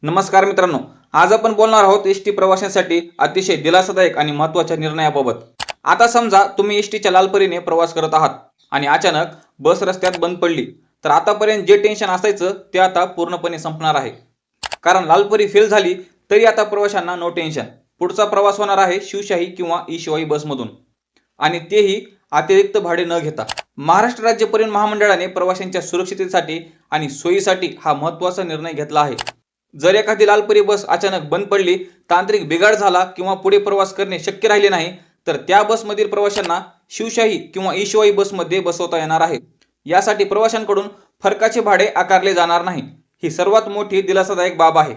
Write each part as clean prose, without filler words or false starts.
नमस्कार मित्रांनो, आज आपण बोलणार आहोत एसटी प्रवाशांसाठी अतिशय दिलासादायक आणि महत्त्वाच्या निर्णयाबाबत। आता समजा तुम्ही एसटीच्या लालपरीने प्रवास करत आहात आणि अचानक बस रस्त्यात बंद पडली, तर आतापर्यंत जे टेन्शन असायचं ते आता पूर्णपणे संपणार आहे। कारण लालपरी फेल झाली तरी आता प्रवाशांना नो टेन्शन। पुढचा प्रवास होणार आहे शिवशाही किंवा ई शिवाई बसमधून, आणि तेही अतिरिक्त भाडे न घेता। महाराष्ट्र राज्य परिवहन महामंडळाने प्रवाशांच्या सुरक्षिततेसाठी आणि सोयीसाठी हा महत्त्वाचा निर्णय घेतला आहे। जर एखादी लालपरी बस अचानक बंद पडली, तांत्रिक बिघाड झाला किंवा पुढे प्रवास करणे शक्य राहिले नाही, तर त्या बसमधील प्रवाशांना शिवशाही किंवा ई शिवाई बसमध्ये बसवता येणार आहे। यासाठी प्रवाशांकडून फरकाचे भाडे आकारले जाणार नाही। ही सर्वात मोठी दिलासादायक बाब आहे।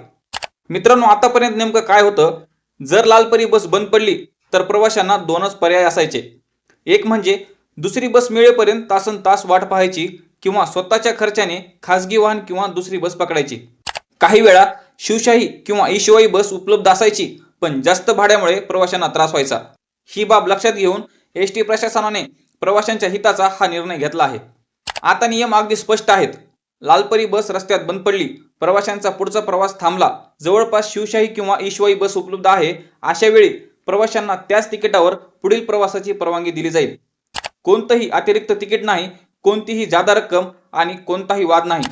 मित्रांनो, आतापर्यंत नेमकं काय होतं, जर लालपरी बस बंद पडली तर प्रवाशांना दोनच पर्याय असायचे। एक म्हणजे दुसरी बस मिळेपर्यंत तासनतास वाट पाहायची किंवा स्वतःच्या खर्चाने खासगी वाहन किंवा दुसरी बस पकडायची। काही वेळा शिवशाही किंवा ई शिवाई बस उपलब्ध असायची, पण जास्त भाड्यामुळे प्रवाशांना त्रास व्हायचा। ही बाब लक्षात घेऊन एसटी प्रशासनाने प्रवाशांच्या हिताचा हा निर्णय घेतला आहे। आता नियम अगदी स्पष्ट आहेत। लालपरी बस रस्त्यात बंद पडली, प्रवाशांचा पुढचा प्रवास थांबला, जवळपास शिवशाही किंवा ई शिवाई बस उपलब्ध आहे, अशा वेळी प्रवाशांना त्याच तिकिटावर पुढील प्रवासाची परवानगी दिली जाईल। कोणतंही अतिरिक्त तिकीट नाही, कोणतीही जादा रक्कम आणि कोणताही वाद नाही।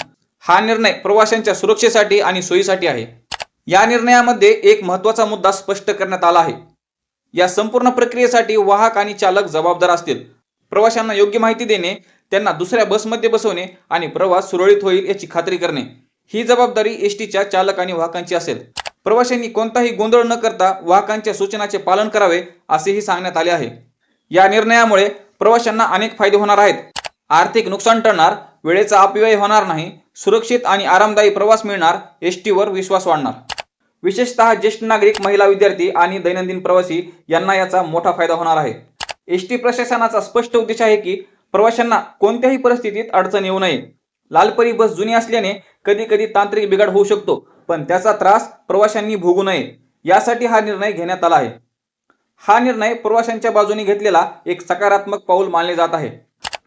हा निर्णय प्रवाशांच्या सुरक्षेसाठी आणि सोयीसाठी आहे। या निर्णयामध्ये एक महत्त्वाचा मुद्दा स्पष्ट करण्यात आला आहे। या संपूर्ण प्रक्रियेसाठी वाहक आणि चालक जबाबदार असतील। प्रवाशांना योग्य माहिती देणे, त्यांना दुसऱ्या बसमध्ये बसवणे आणि प्रवास सुरळीत होईल याची खात्री करणे, ही जबाबदारी एसटीच्या चालक आणि वाहकांची असेल। प्रवाशांनी कोणताही गोंधळ न करता वाहकांच्या सूचनांचे पालन करावे असेही सांगण्यात आले आहे। या निर्णयामुळे प्रवाशांना अनेक फायदे होणार आहेत। आर्थिक नुकसान टळणार, वेळेचा अपव्यय होणार नाही, सुरक्षित आणि आरामदायी प्रवास मिळणार, एसटीवर विश्वास वाढणार। विशेषतः ज्येष्ठ नागरिक, महिला, विद्यार्थी आणि दैनंदिन प्रवासी यांना याचा मोठा फायदा होणार आहे। एसटी प्रशासनाचा स्पष्ट उद्देश आहे की प्रवाशांना कोणत्याही परिस्थितीत अडचण येऊ नये। लालपरी बस जुनी असल्याने कधी कधी तांत्रिक बिघाड होऊ शकतो, पण त्याचा त्रास प्रवाशांनी भोगू नये यासाठी हा निर्णय घेण्यात आला आहे। हा निर्णय प्रवाशांच्या बाजूने घेतलेला एक सकारात्मक पाऊल मानले जात आहे।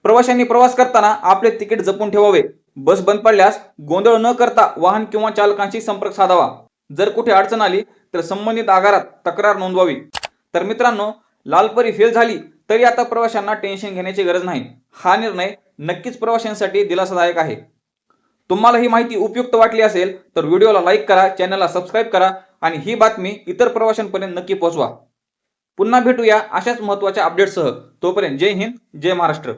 प्रवाशांनी प्रवास करताना आपले तिकीट जपून ठेवावे, बस बंद पडल्यास गोंधळ न करता वाहन किंवा चालकांशी संपर्क साधावा, जर कुठे अडचण आली तर संबंधित आगारात तक्रार नोंदवावी। तर मित्रांनो, लालपरी फेल झाली तरी आता प्रवाशांना टेन्शन घेण्याची गरज नाही। हा निर्णय नक्कीच प्रवाशांसाठी दिलासादायक आहे। तुम्हाला ही माहिती उपयुक्त वाटली असेल तर व्हिडिओला लाईक करा, चॅनलला सबस्क्राईब करा आणि ही बातमी इतर प्रवाशांपर्यंत नक्की पोहोचवा। पुन्हा भेटूया अशाच महत्त्वाच्या अपडेट्ससह। तोपर्यंत जय हिंद, जय महाराष्ट्र।